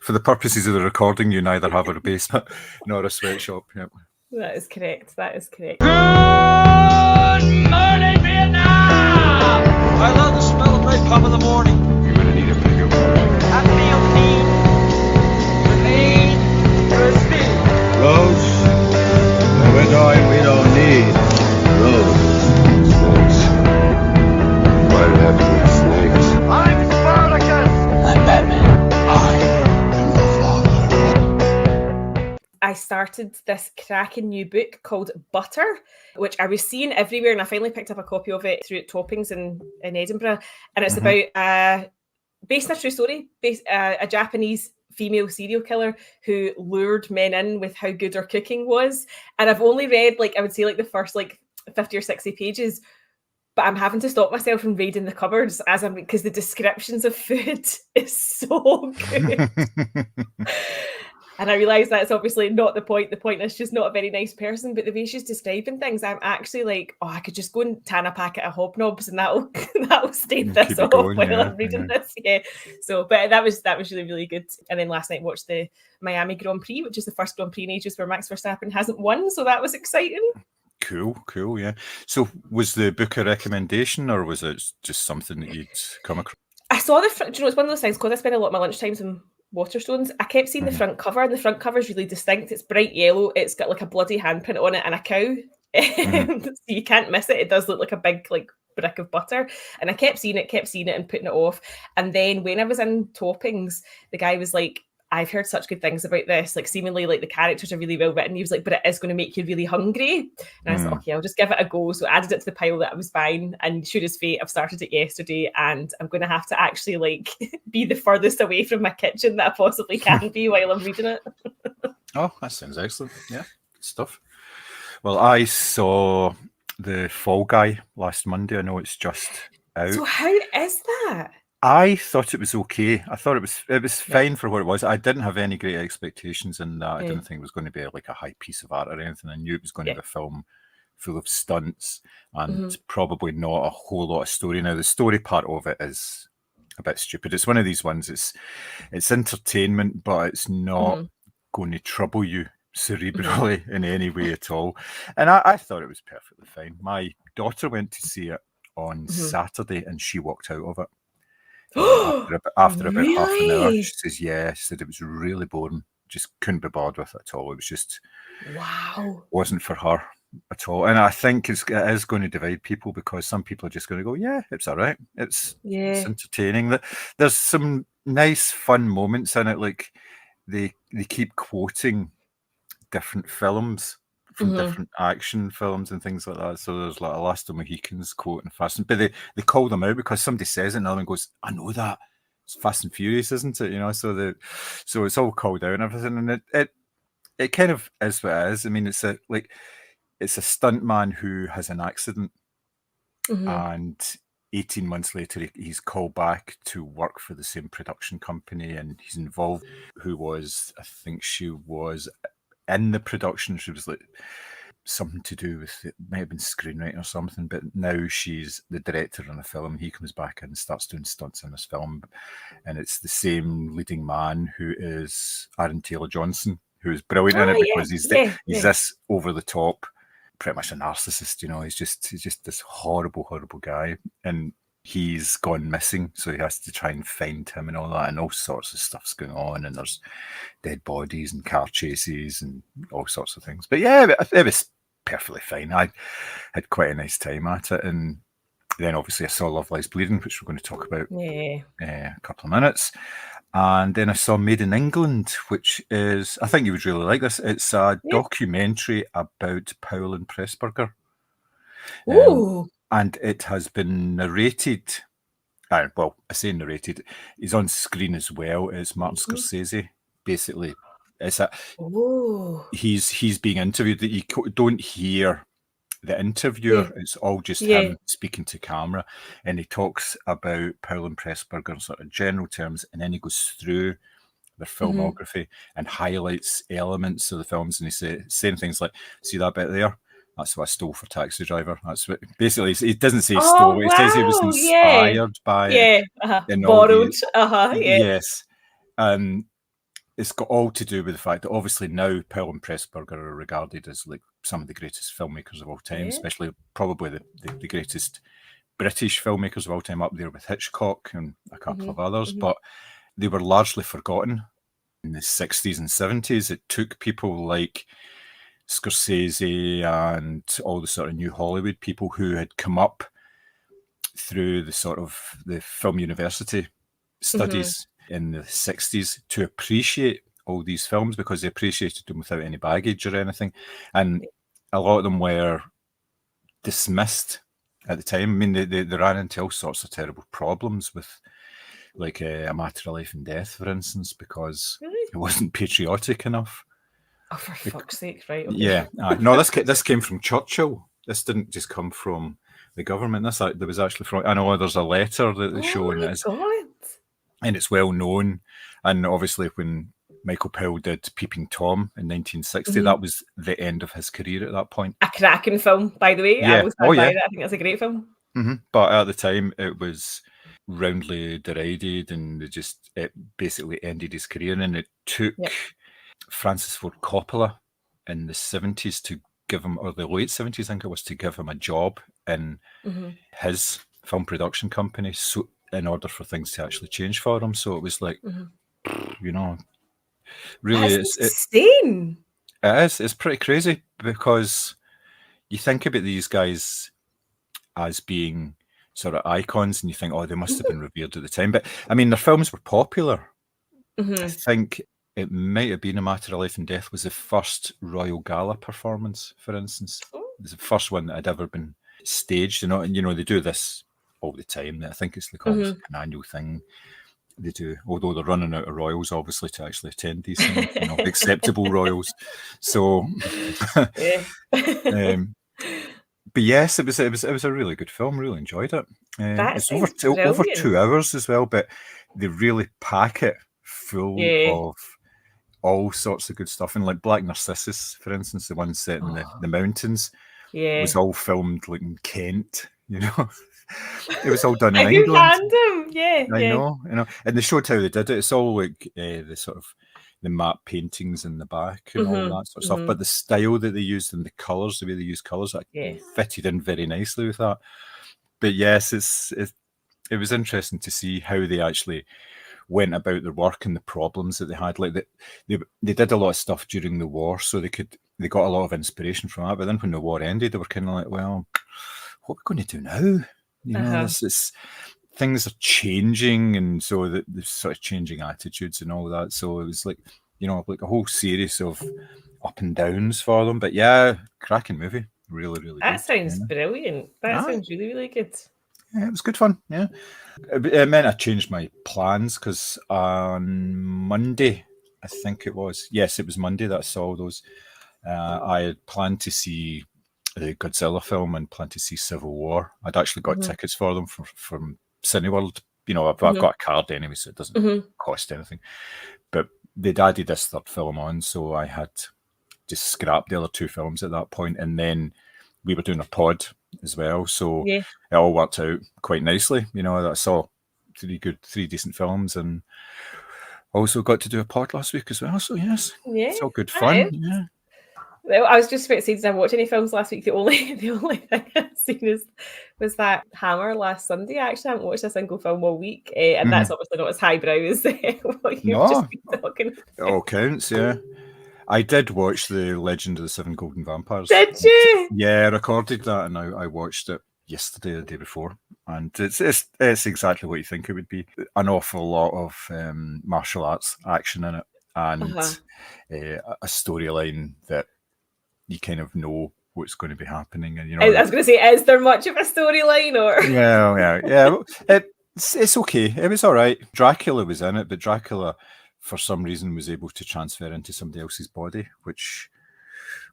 For the purposes of the recording, you neither have a basement nor a sweatshop. Yep. That is correct. That is correct. Good morning, Vietnam! I love the smell of napalm in the morning. You're gonna need a bigger boat. I feel need for need for speed. Roads? No, we don't need roads. Snakes. Why did it have to be snakes? I'm Spartacus! I'm Batman. I am the Father. I started this cracking new book called Butter, which I was seeing everywhere, and I finally picked up a copy of it through Toppings in Edinburgh. And it's about based on a true story, a Japanese female serial killer who lured men in with how good her cooking was. And I've only read, I would say, the first 50 or 60 pages, but I'm having to stop myself from reading the cupboards because the descriptions of food is so good. And I realise that's obviously not the point. The point is she's not a very nice person, but the way she's describing things, I'm actually I could just go and tan a packet of hobnobs and that'll stave this off while I'm reading this. Yeah. So, but that was really, really good. And then last night watched the Miami Grand Prix, which is the first Grand Prix in ages where Max Verstappen hasn't won. So that was exciting. Cool, yeah. So was the book a recommendation or was it just something that you'd come across? I saw it's one of those things, because I spend a lot of my lunchtimes in Waterstones. I kept seeing the front cover, and the front cover is really distinct. It's bright yellow. It's got a bloody handprint on it and a cow. So you can't miss it. It does look like a big brick of butter. And I kept seeing it and putting it off. And then when I was in Toppings, the guy was like, I've heard such good things about this. Seemingly the characters are really well written. He was like, but it is going to make you really hungry. And I was like, okay, I'll just give it a go. So I added it to the pile that I was buying, and sure as fate, I've started it yesterday, and I'm going to have to actually be the furthest away from my kitchen that I possibly can be while I'm reading it. Oh, that sounds excellent. Yeah, good stuff. Well, I saw The Fall Guy last Monday. I know it's just out. So how is that? I thought it was okay. I thought it was fine for what it was. I didn't have any great expectations in that. I didn't think it was going to be a high piece of art or anything. I knew it was going to be a film full of stunts and probably not a whole lot of story. Now, the story part of it is a bit stupid. It's one of these ones. It's entertainment, but it's not going to trouble you cerebrally in any way at all. And I thought it was perfectly fine. My daughter went to see it on Saturday, and she walked out of it. After about half an hour. She says, she said it was really boring. Just couldn't be bothered with it at all. It was just wasn't for her at all. And I think it is going to divide people, because some people are just going to go, yeah, it's all right. It's entertaining. There's some nice fun moments in it. They keep quoting different films from different action films and things like that. So there's a Last of Mohicans quote and Fast and, but they call them out because somebody says it and another one goes, I know that. It's Fast and Furious, isn't it? So it's all called out and everything, and it kind of is what it is. I mean, it's a stuntman who has an accident, and 18 months later he's called back to work for the same production company, and he's involved. I think she was in the production. She was something to do with it, might have been screenwriting or something, but now she's the director on the film. He comes back and starts doing stunts in this film, and it's the same leading man who is Aaron Taylor-Johnson, who is brilliant in it because he's this over the top, pretty much a narcissist. He's just this horrible guy, and he's gone missing, so he has to try and find him and all that, and all sorts of stuff's going on, and there's dead bodies and car chases and all sorts of things. But yeah, it was perfectly fine. I had quite a nice time at it, and then obviously I saw Love Lies Bleeding, which we're going to talk about in a couple of minutes. And then I saw Made in England, which is, I think you would really like this. It's a documentary about Powell and Pressburger. And it has been narrated. I say narrated. He's on screen as well. It's Martin Scorsese. Basically, he's being interviewed. That you don't hear the interviewer. It's all just him speaking to camera, and he talks about Powell and Pressburger in sort of general terms, and then he goes through their filmography and highlights elements of the films, and he's saying things like, "See that bit there? That's what I stole for Taxi Driver." That's what basically he doesn't say he stole. He says he was inspired by borrowed. Yes. it's got all to do with the fact that obviously now Powell and Pressburger are regarded as like some of the greatest filmmakers of all time, especially probably the greatest British filmmakers of all time, up there with Hitchcock and a couple of others, but they were largely forgotten in the 60s and 70s. It took people like Scorsese and all the sort of new Hollywood people who had come up through the sort of the film university studies in the 60s to appreciate all these films, because they appreciated them without any baggage or anything. And a lot of them were dismissed at the time. I mean, they ran into all sorts of terrible problems with, like, A Matter of Life and Death, for instance, because it wasn't patriotic enough. Oh, for fuck's sake, right? Okay. Yeah. No, this came from Churchill. This didn't just come from the government. There was actually from, I know there's a letter that they show, and it's well known. And obviously when Michael Powell did Peeping Tom in 1960, that was the end of his career at that point. A cracking film, by the way. Yeah. I was by that. I think it's a great film. But at the time, it was roundly derided, and it basically ended his career. And it took Francis Ford Coppola in the 70s to give him, or the late 70s, I think it was, to give him a job in his film production company, so in order for things to actually change for him. So it was like, you know, really, That's insane. It is. It's pretty crazy, because you think about these guys as being sort of icons, and you think, oh, they must have been revered at the time. But I mean, their films were popular. I think it might have been A Matter of Life and Death was the first Royal Gala performance, for instance. It was the first one that had ever been staged, and you know, they do this all the time. I think it's like almost like an annual thing they do, although they're running out of royals, obviously, to actually attend these things, you know, acceptable royals. So, but yes, it was a really good film. Really enjoyed it. It's over 2 hours as well, but they really pack it full of all sorts of good stuff. And like Black Narcissus, for instance, the one set in the mountains, was all filmed like in Kent. You know, it was all done in England. Random, I know, and they showed how they did it. It's all like the sort of the map paintings in the back and all that sort of stuff. But the style that they used and the colours, the way they used colours, fitted in very nicely with that. But yes, it was interesting to see how they actually went about their work and the problems that they had. Like they did a lot of stuff during the war, so they got a lot of inspiration from that. But then when the war ended, they were kind of like, well, what are we going to do now? You know, things are changing, and so there's sort of changing attitudes and all that. So it was like, you know, like a whole series of up and downs for them. But yeah, cracking movie. Really, really that good. Sounds brilliant. That sounds really, really good. Yeah, it was good fun. Yeah, it meant I changed my plans, because on Monday, I think it was. Yes, it was Monday that I saw those. I had planned to see the Godzilla film and planned to see Civil War. I'd actually got tickets for them from Cineworld. You know, I've got a card anyway, so it doesn't cost anything. But they'd added this third film on, so I had just scrapped the other two films at that point, and then we were doing a pod as well, so it all worked out quite nicely. You know, I saw three decent films, and also got to do a pod last week as well. So yes, it's all good fun. Yeah. Well, I was just about to say, did I watch any films last week? The only thing I've seen was that Hammer last Sunday. Actually, I haven't watched a single film all week, and that's obviously not as highbrow as what you've just been talking about. It all counts, yeah. I did watch The Legend of the Seven Golden Vampires. Did you? Yeah, I recorded that, and I watched it yesterday, the day before, and it's exactly what you think it would be. An awful lot of martial arts action in it, and a storyline that you kind of know what's going to be happening. And you know, I was going to say, is there much of a storyline, or? Yeah. It's okay. It was all right. Dracula was in it, but Dracula, for some reason, was able to transfer into somebody else's body, which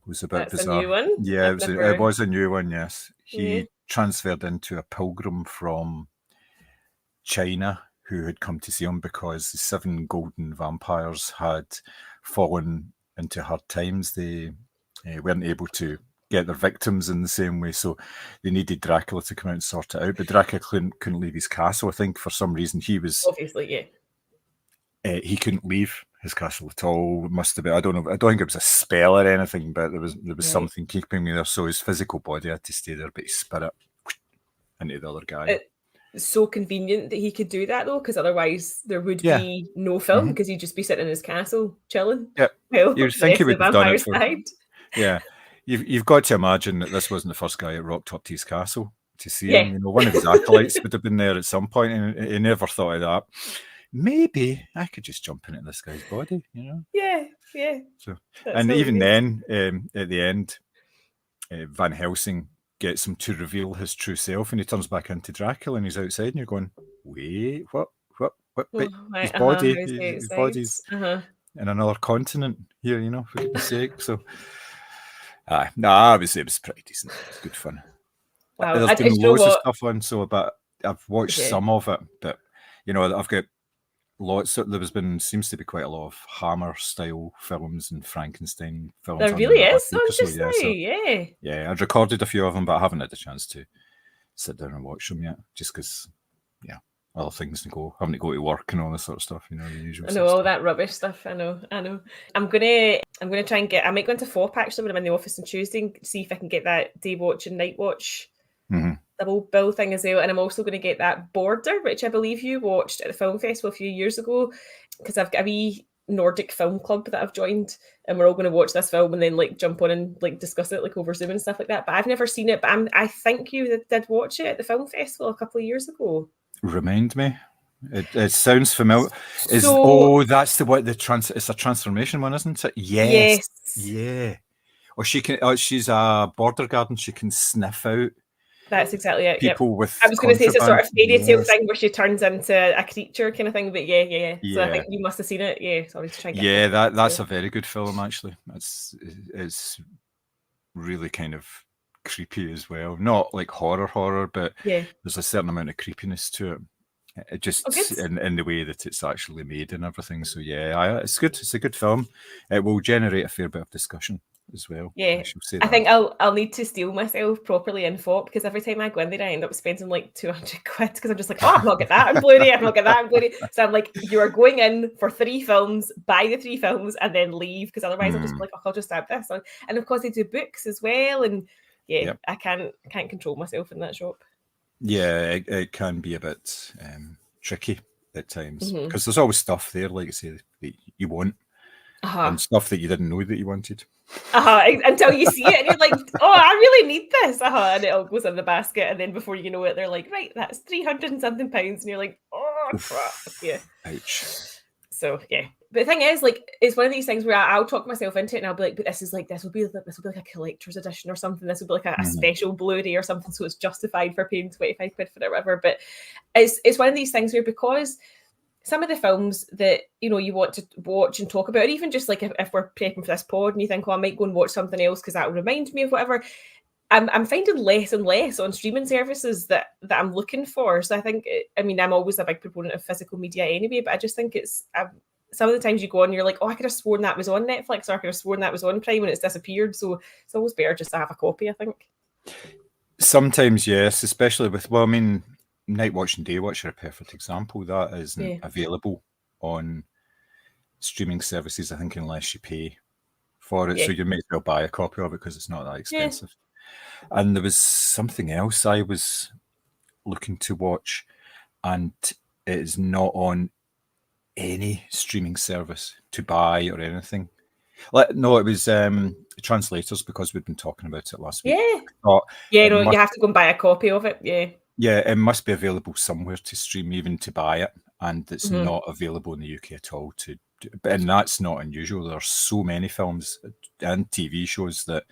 was a bit bizarre. A new one? Yeah, it was a new one. Yes, he transferred into a pilgrim from China who had come to see him because the 7 golden vampires had fallen into hard times. They weren't able to get their victims in the same way, so they needed Dracula to come out and sort it out. But Dracula couldn't leave his castle. I think for some reason he was obviously, he couldn't leave his castle at all. It must have been, I don't know, I don't think it was a spell or anything, but there was something keeping me there. So his physical body had to stay there, but his spirit into the other guy. It's so convenient that he could do that though, because otherwise there would be no film, because he'd just be sitting in his castle chilling. Yeah, well, you'd think he would have done it for. Died. Yeah, you've got to imagine that this wasn't the first guy that rocked up to his castle to see him. You know, one of his acolytes would have been there at some point, and he never thought of that. Maybe I could just jump into this guy's body, you know? Yeah. So, and even then, at the end, Van Helsing gets him to reveal his true self, and he turns back into Dracula, and he's outside, and you're going, wait, what? Wait, his body, his body's in another continent here, you know, for goodness sake. So, it was pretty decent. It was good fun. Wow, there's been loads of stuff on, but I've watched some of it, but you know, I've got lots. Seems to be quite a lot of Hammer style films and Frankenstein films. There really is. Yeah, I've recorded a few of them, but I haven't had the chance to sit down and watch them yet, just because, other things to go, having to go to work and all this sort of stuff, you know, the usual. I know all that rubbish stuff. I know. I'm gonna try and I might go into FOP actually when I'm in the office on Tuesday and see if I can get that day watch and night watch double bill thing as well. And I'm also going to get that Border, which I believe you watched at the film festival a few years ago, because I've got a wee Nordic film club that I've joined, and we're all going to watch this film and then like jump on and like discuss it like over Zoom and stuff like that. But I've never seen it, but I think you did watch it at the film festival a couple of years ago. Remind me. It sounds familiar. That's the what it's a transformation one, isn't it? Yes. Yeah. Or she's a border garden. She can sniff out. That's exactly it. People with. I was going to say it's a sort of fairy tale thing where she turns into a creature kind of thing, but yeah. So I think you must have seen it. Yeah, so I was trying to get that's a very good film actually. It's really kind of creepy as well. Not like horror, but there's a certain amount of creepiness to it. It just in the way that it's actually made and everything. So it's good. It's a good film. It will generate a fair bit of discussion as well. Yeah, I think I'll need to steel myself properly in FOP, because every time I go in there I end up spending like 200 quid, because I'm just like, I've not got that on Blu-ray, I've not got that on Blu-ray. So I'm like, you are going in for 3 films, buy the 3 films and then leave, because otherwise I'll just be like, I'll just add this on. And of course they do books as well, and I can't control myself in that shop. Yeah, it can be a bit tricky at times, because there's always stuff there, like I say, that you want, and stuff that you didn't know that you wanted. Until you see it and you're like, oh, I really need this. And it all goes in the basket, and then before you know it, they're like, right, that's 300 and something pounds, and you're like, oh, crap. Yeah. Ouch. So yeah, but the thing is, like, it's one of these things where I'll talk myself into it, and I'll be like, but this will be like a collector's edition or something. This will be like a special Blu-ray or something, so it's justified for paying 25 quid for it or whatever. But it's one of these things where, because some of the films that, you know, you want to watch and talk about, or even just like if we're prepping for this pod and you think, oh, I might go and watch something else because that will remind me of whatever, I'm finding less and less on streaming services that I'm looking for. So I think, I'm always a big proponent of physical media anyway, but I just think it's some of the times you go on, you're like, oh, I could have sworn that was on Netflix, or I could have sworn that was on Prime, and it's disappeared. So it's always better just to have a copy, I think. Sometimes, yes, especially with, Night Watch and Day Watch are a perfect example. That isn't available on streaming services, I think, unless you pay for it. So you may as well buy a copy of it because it's not that expensive. And there was something else I was looking to watch, and it is not on any streaming service to buy or anything. No, it was Translators, because we'd been talking about it last week. You have to go and buy a copy of it. Yeah, it must be available somewhere to stream, even to buy it, and it's not available in the UK at all. And that's not unusual. There are so many films and TV shows that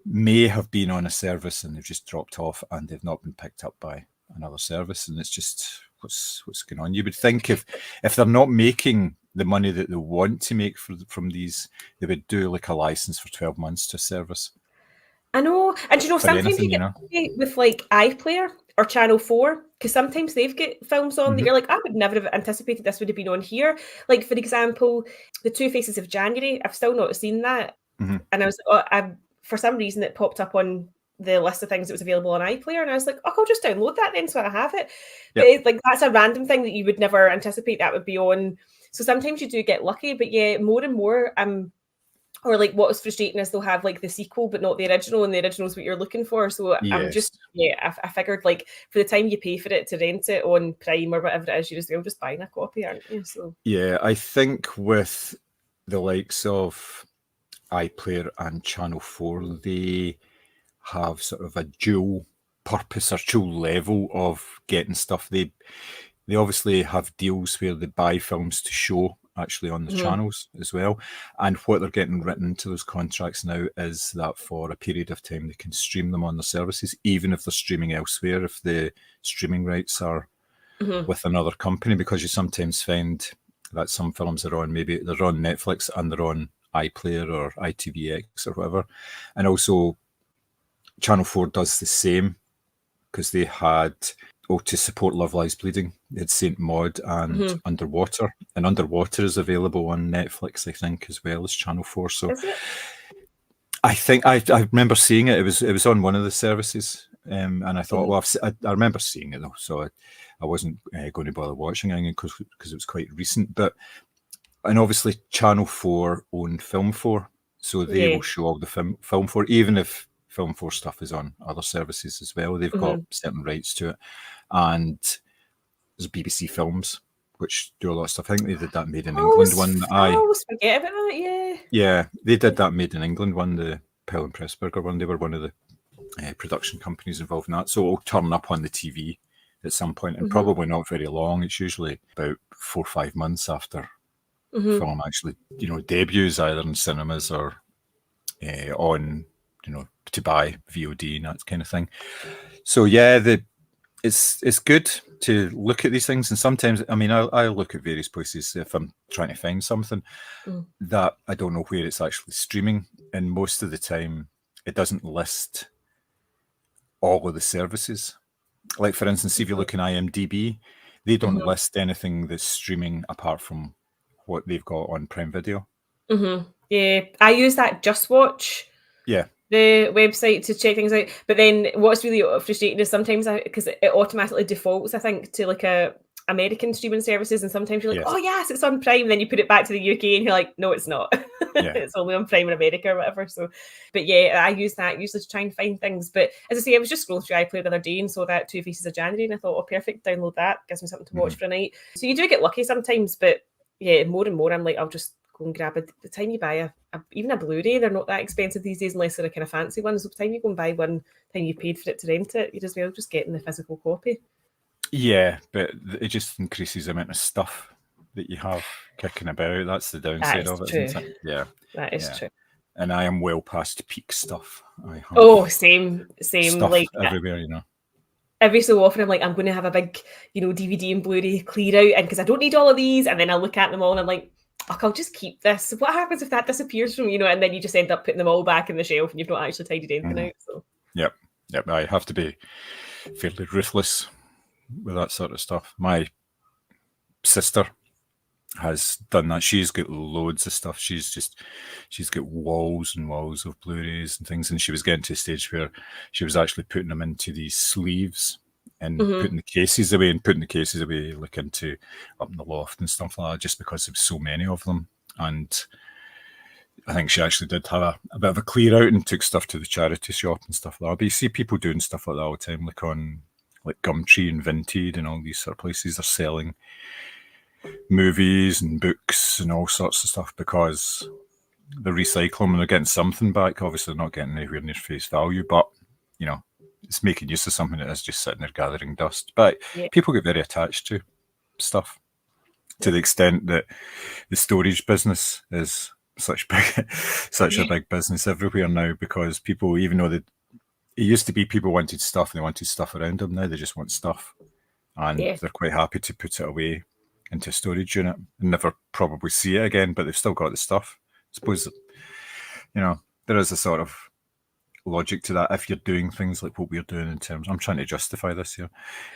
may have been on a service and they've just dropped off, and they've not been picked up by another service, and it's just what's going on. You would think if they're not making the money that they want to make from these, they would do like a license for 12 months to a service. I know, and sometimes you get with like iPlayer or Channel 4, because sometimes they've got films on that you're like, I would never have anticipated this would have been on here. Like, for example, The Two Faces of January, I've still not seen that, and I was, for some reason, it popped up on the list of things that was available on iPlayer, and I was like, I'll just download that then, so I have it. But it's like, that's a random thing that you would never anticipate that would be on So sometimes you do get lucky, but yeah, more and more, or like what was frustrating is they'll have like the sequel but not the original, and the original is what you're looking for. So I'm just, I figured like for the time you pay for it to rent it on Prime or whatever it is, you're as well just buying a copy, aren't you? So yeah, I think with the likes of iPlayer and Channel 4, they have sort of a dual purpose or dual level of getting stuff. They obviously have deals where they buy films to show actually on the channels as well. And what they're getting written into those contracts now is that for a period of time they can stream them on their services, even if they're streaming elsewhere, if the streaming rights are with another company, because you sometimes find that some films are on, maybe they're on Netflix and they're on iPlayer or ITVX or whatever. And also Channel 4 does the same, because they had, to support Love Lies Bleeding, they had Saint Maud and Underwater. And Underwater is available on Netflix, I think, as well as Channel 4. So I think I remember seeing it. It was on one of the services. And I thought, well, I remember seeing it though. So I wasn't going to bother watching it because it was quite recent. And obviously Channel 4 own Film 4. So they will show all the Film 4, even if Film 4 stuff is on other services as well. They've got certain rights to it. And there's BBC Films, which do a lot of stuff. I think they did that Made in England one. I always forget about that, yeah. Yeah, they did that Made in England one, the Pearl and Pressburger one. They were one of the production companies involved in that. So it'll turn up on the TV at some point, and probably not very long. It's usually about 4 or 5 months after film actually, debuts either in cinemas or on, to buy VOD and that kind of thing. So yeah, it's good to look at these things, and sometimes, I mean, I look at various places if I'm trying to find something that I don't know where it's actually streaming, and most of the time it doesn't list all of the services. Like for instance, if you look in IMDb, they don't list anything that's streaming apart from what they've got on Prime Video. Yeah, I use that Just Watch. Yeah. The website to check things out. But then what's really frustrating is sometimes because it automatically defaults, I think, to like American streaming services, and sometimes you're like, oh yes, it's on Prime, and then you put it back to the UK and you're like, no, it's not. It's only on Prime in America or whatever. So, but yeah, I use that usually to try and find things. But as I say, I was just scrolling through iPlayer the other day and saw that Two Faces of January, and I thought, oh, perfect, download that, gives me something to watch for a night. So you do get lucky sometimes, but yeah, more and more I'm like, I'll just go and grab it. The time you buy even a Blu-ray, they're not that expensive these days unless they're a kind of fancy one. So the time you go and buy one, time you paid for it to rent it, you'd as well just getting the physical copy. Yeah, but it just increases the amount of stuff that you have kicking about. That's the downside of it, isn't it? Yeah. That is true. And I am well past peak stuff. I have same. Stuff like everywhere, Every so often I'm like, I'm going to have a big, DVD and Blu-ray clear out, and because I don't need all of these, and then I look at them all and I'm like, I'll just keep this. What happens if that disappears from, and then you just end up putting them all back in the shelf and you've not actually tidied anything out. So Yep. I have to be fairly ruthless with that sort of stuff. My sister has done that. She's got loads of stuff. She's got walls and walls of Blu-rays and things, and she was getting to a stage where she was actually putting them into these sleeves and putting the cases away like into up in the loft and stuff like that, just because there was so many of them. And I think she actually did have a bit of a clear out and took stuff to the charity shop and stuff like that. But you see people doing stuff like that all the time, like on Gumtree and Vinted and all these sort of places. They're selling movies and books and all sorts of stuff because they're recycling and they're getting something back. Obviously, they're not getting anywhere near face value, but it's making use of something that is just sitting there gathering dust. But people get very attached to stuff to the extent that the storage business is such a big business everywhere now, because people, even though it used to be people wanted stuff and they wanted stuff around them, now they just want stuff, and they're quite happy to put it away into a storage unit and never probably see it again, but they've still got the stuff. I suppose, there is a sort of logic to that if you're doing things like what we're doing in terms. I'm trying to justify this here.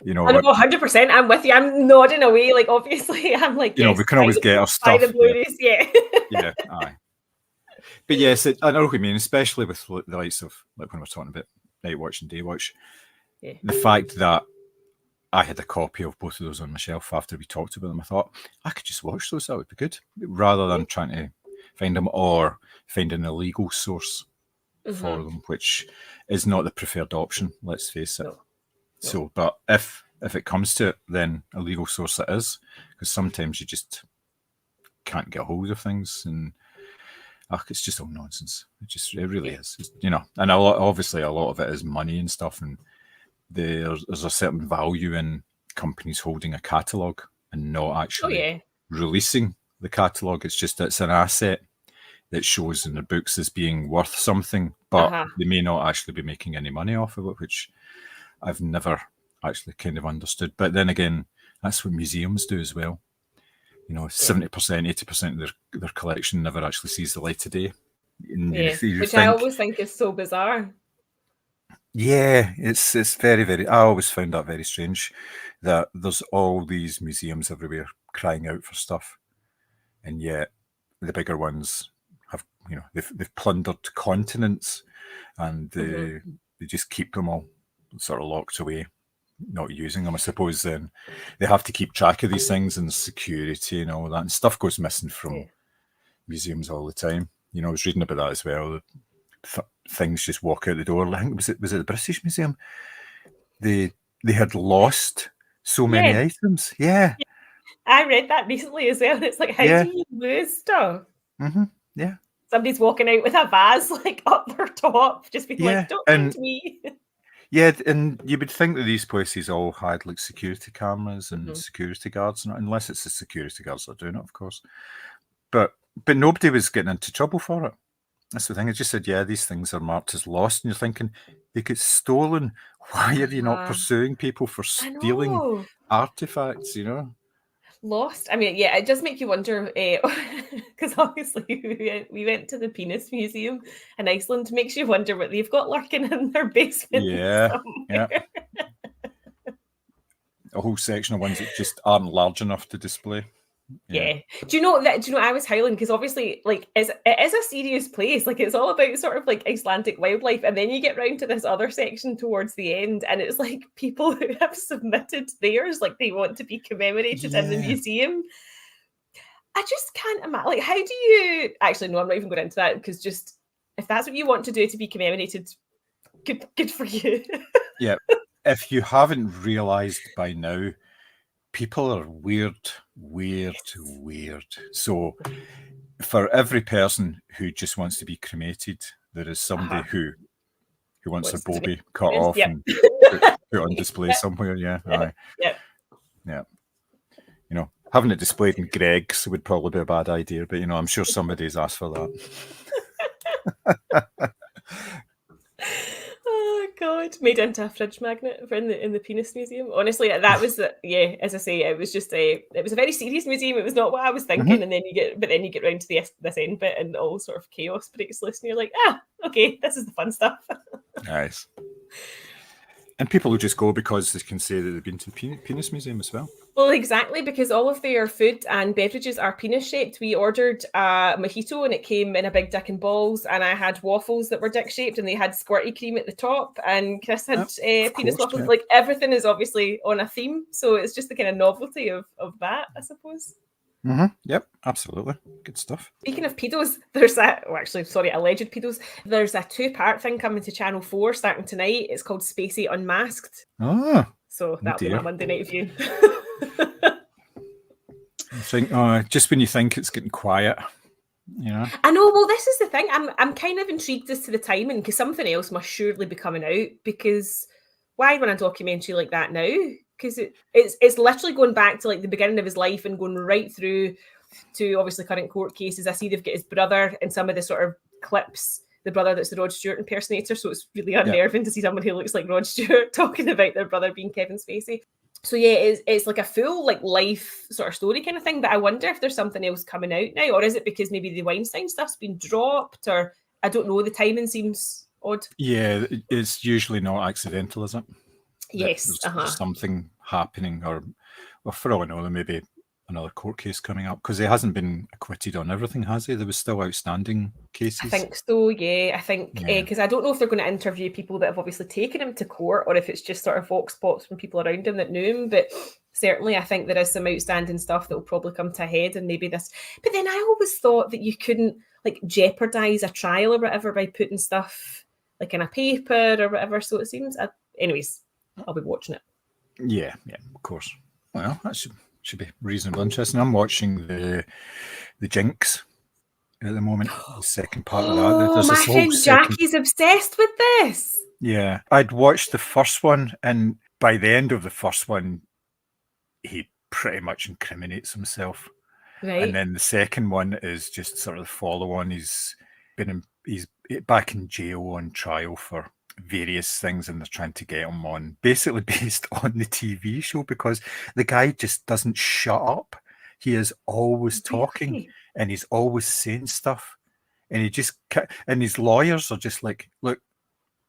I know 100%. I'm with you. I'm nodding away. Like obviously, I'm like, we can always get our stuff. The Blu-rays, yeah, aye. But yes, I know what you mean, especially with the likes of like when we're talking about night watch and day watch. The fact that I had a copy of both of those on my shelf after we talked about them. I thought I could just watch those. That would be good, rather than trying to find them or find an illegal source for them, which is not the preferred option. Let's face it. No. So, but if it comes to it, then a legal source it is, because sometimes you just can't get a hold of things, and it's just all nonsense. It really is. You know, and obviously a lot of it is money and stuff, and there's a certain value in companies holding a catalogue and not actually releasing the catalogue. It's an asset that shows in the books as being worth something, but they may not actually be making any money off of it, which I've never actually kind of understood. But then again, that's what museums do as well. You know, 70%, 80% of their collection never actually sees the light of day. Which I always think is so bizarre. Yeah, it's very, very. I always found that very strange that there's all these museums everywhere crying out for stuff, and yet the bigger ones have, you know, they've plundered continents, and they just keep them all sort of locked away, not using them. I suppose then they have to keep track of these things and security and all that, and stuff goes missing from museums all the time. You know, I was reading about that as well. Things just walk out the door. I think was it the British Museum? They had lost so many items. Yeah, I read that recently as well. It's like, how do you lose stuff? Yeah, somebody's walking out with a vase like up their top, just being like, "Don't mind me." Yeah, and you would think that these places all had like security cameras and security guards, unless it's the security guards that are doing it, of course. But nobody was getting into trouble for it. That's the thing. I just said, these things are marked as lost, and you're thinking they get stolen. Why are you not pursuing people for stealing artifacts? You know, lost. I mean, it does make you wonder, because obviously we went to the Penis Museum in Iceland. Makes you wonder what they've got lurking in their basement. Yeah. A whole section of ones that just aren't large enough to display. Yeah. Do you know I was howling because obviously like it is a serious place. Like it's all about sort of like Icelandic wildlife, and then you get round to this other section towards the end, and it's like people who have submitted theirs, like they want to be commemorated in the museum. I just can't imagine. Like, how do you actually? No, I'm not even going into that, because just if that's what you want to do to be commemorated, good for you. Yeah. If you haven't realised by now, people are weird. So for every person who just wants to be cremated, there is somebody who wants their bobby cut off and put on display somewhere. Yeah. You know, having it displayed in Greg's would probably be a bad idea, but you know, I'm sure somebody's asked for that. Oh God, made into a fridge magnet in the Penis Museum. Honestly, that was as I say, it was just it was a very serious museum. It was not what I was thinking, and then you get round to this end bit, and all sort of chaos breaks loose, and you're like, okay, this is the fun stuff. Nice. And people will just go because they can say that they've been to the Penis Museum as well. Well, exactly, because all of their food and beverages are penis shaped. We ordered a mojito and it came in a big dick and balls, and I had waffles that were dick shaped and they had squirty cream at the top, and Chris had penis waffles. Like everything is obviously on a theme, so it's just the kind of novelty of that, I suppose. Yep, absolutely. Good stuff. Speaking of pedos, there's alleged pedos. There's a 2-part thing coming to Channel 4 starting tonight. It's called Spacey Unmasked. So that'll be my Monday night view. I think just when you think it's getting quiet, you know. I know. Well, this is the thing. I'm kind of intrigued as to the timing, because something else must surely be coming out. Because why run a documentary like that now? Because it's literally going back to like the beginning of his life and going right through to obviously current court cases. I see they've got his brother in some of the sort of clips. The brother that's the Rod Stewart impersonator. So it's really unnerving to see someone who looks like Rod Stewart talking about their brother being Kevin Spacey. So it's like a full like life sort of story kind of thing. But I wonder if there's something else coming out now, or is it because maybe the Weinstein stuff's been dropped, or I don't know. The timing seems odd. Yeah, it's usually not accidental, is it? Yes. There's something happening, or well, for all I know, there may be another court case coming up? Because he hasn't been acquitted on everything, has he? There was still outstanding cases. I think so, yeah. I think, because I don't know if they're going to interview people that have obviously taken him to court or if it's just sort of vox pops from people around him that knew him. But certainly I think there is some outstanding stuff that will probably come to a head and maybe this. But then I always thought that you couldn't like jeopardise a trial or whatever by putting stuff like in a paper or whatever. So it seems, anyways, I'll be watching it. Yeah, of course. Well, that should be reasonably interesting. I'm watching the Jinx at the moment. The second part of that. There's my friend Jackie's obsessed with this. Yeah, I'd watched the first one, and by the end of the first one, he pretty much incriminates himself. Right. And then the second one is just sort of the follow-on. He's back in jail on trial for various things, and they're trying to get him on, basically based on the TV show, because the guy just doesn't shut up. He is always talking, and he's always saying stuff, and and his lawyers are just like, look,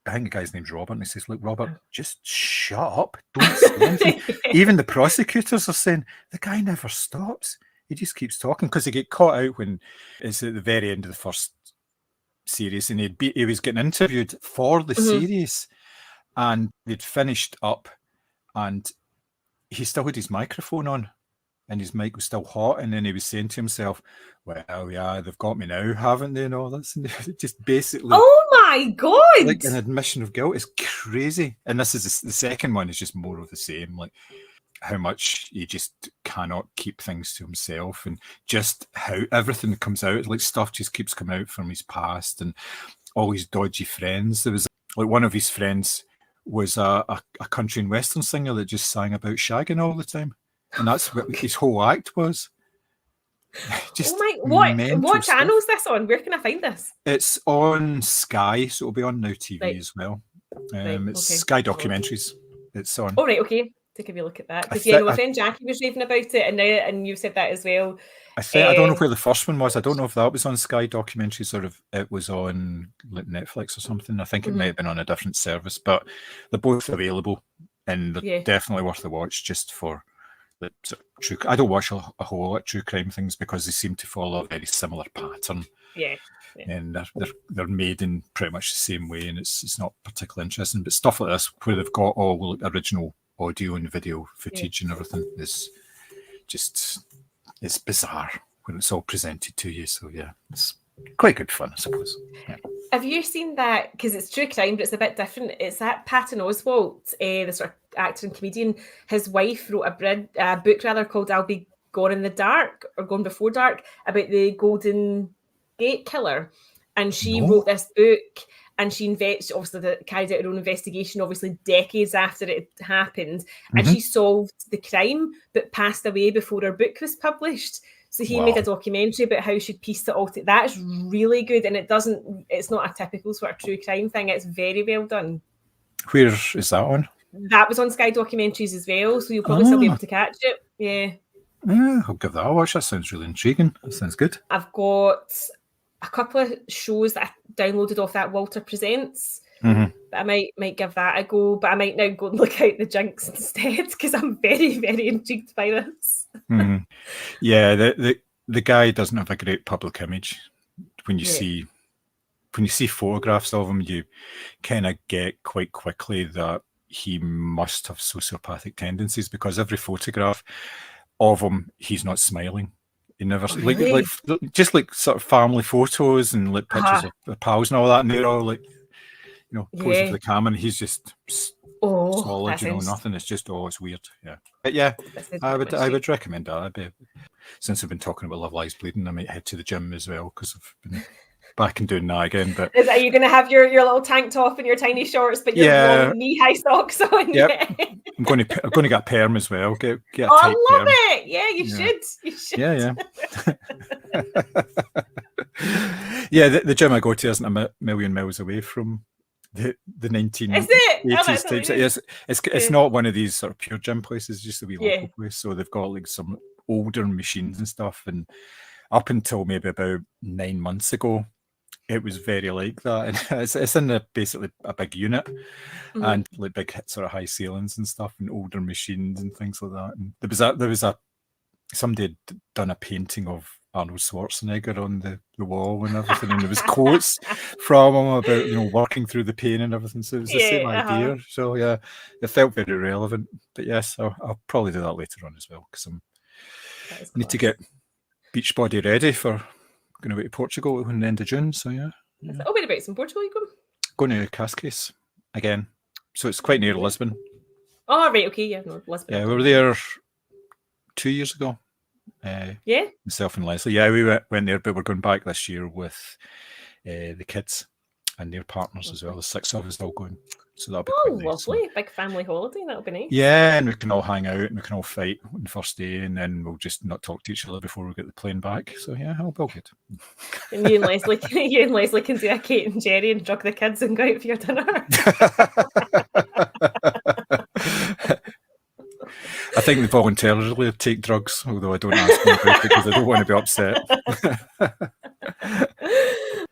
I think the guy's name's Robert, and he says, look, Robert, just shut up, don't say anything. Even the prosecutors are saying the guy never stops. He just keeps talking, because he get caught out when it's at the very end of the first series, and he was getting interviewed for the series, and they'd finished up, and he still had his microphone on, and his mic was still hot, and then he was saying to himself, well, yeah, they've got me now, haven't they, and all this, and just basically, oh my god, like an admission of guilt. Is crazy. And this is the second one is just more of the same, like how much he just cannot keep things to himself, and just how everything that comes out, like stuff just keeps coming out from his past and all his dodgy friends. There was like one of his friends was a country and western singer that just sang about shagging all the time, and that's what his whole act was. Just what channel is this on? Where can I find this? It's on Sky, so it'll be on Now TV as well. It's okay. Sky Documentaries. It's on. Oh, right, okay. Take a wee look at that. Because my friend Jackie was raving about it, and you said that as well. I don't know where the first one was. I don't know if that was on Sky Documentaries or if it was on like Netflix or something. I think it might have been on a different service, but they're both available, and they're definitely worth the watch just for the sort of true. I don't watch a whole lot of true crime things because they seem to follow a very similar pattern. Yeah. And they're made in pretty much the same way, and it's not particularly interesting. But stuff like this, where they've got all original audio and video footage and everything, is just, it's bizarre when it's all presented to you. So yeah, it's quite good fun, I suppose. Yeah. Have you seen that? Because it's true crime, but it's a bit different. It's that Patton Oswalt, the sort of actor and comedian. His wife wrote a book rather called "I'll Be Gone in the Dark" or "Gone Before Dark" about the Golden Gate Killer, and she wrote this book. And she carried out her own investigation, obviously decades after it happened. And she solved the crime, but passed away before her book was published. So he made a documentary about how she pieced it all together. That is really good. And it's not a typical sort of true crime thing. It's very well done. Where is that on? That was on Sky Documentaries as well. So you'll probably still be able to catch it. Yeah. Yeah, I'll give that a watch. That sounds really intriguing. That sounds good. I've got a couple of shows that I downloaded off that Walter Presents. But I might give that a go, but I might now go and look out the Jinx instead because I'm very, very intrigued by this. Yeah, the guy doesn't have a great public image. When you see photographs of him, you kind of get quite quickly that he must have sociopathic tendencies, because every photograph of him, he's not smiling. He never like just like sort of family photos and like pictures of pals and all that, and they're all like, you know, posing for the camera, and he's just solid, you know, nothing. It's just it's weird. Yeah, but yeah, I would recommend that. Since I've been talking about Love Lies Bleeding, I might head to the gym as well because I've been back and doing that again. But are you going to have your little tank top and your tiny shorts, but your long knee-high socks on? Yep. I'm going to get a perm as well. Get a I love perm. it. Yeah, you should. You should. Yeah. Yeah, the gym I go to isn't a million miles away from the 1980s types. Yes, it's not one of these sort of pure gym places, just a wee local place. So they've got like some older machines and stuff. And up until maybe about 9 months ago, it was very like that. And it's in basically a big unit and like big sort of high ceilings and stuff and older machines and things like that. And there was a somebody had done a painting of Arnold Schwarzenegger on the wall and everything, and there was quotes from him about working through the pain and everything. So it was the same idea. So yeah, it felt very relevant. But yes, I'll probably do that later on as well, because I need to get Beachbody ready for going away to Portugal in the end of June. So yeah. Oh, whereabouts in Portugal you going to Cascais again. So it's quite near Lisbon. Oh, right, okay, yeah, no, Lisbon. Yeah, we were there 2 years ago. Yeah? Myself and Leslie. Yeah, we went there, but we're going back this year with the kids and their partners as well. The 6 of us all going. So that'll be quite nice. Lovely. Big family holiday. That'll be nice. Yeah, and we can all hang out and we can all fight on the first day, and then we'll just not talk to each other before we get the plane back. So yeah, it'll be all good. And you and Leslie can do a Kate and Jerry and drug the kids and go out for your dinner. I think they voluntarily take drugs, although I don't ask them about it because I don't want to be upset.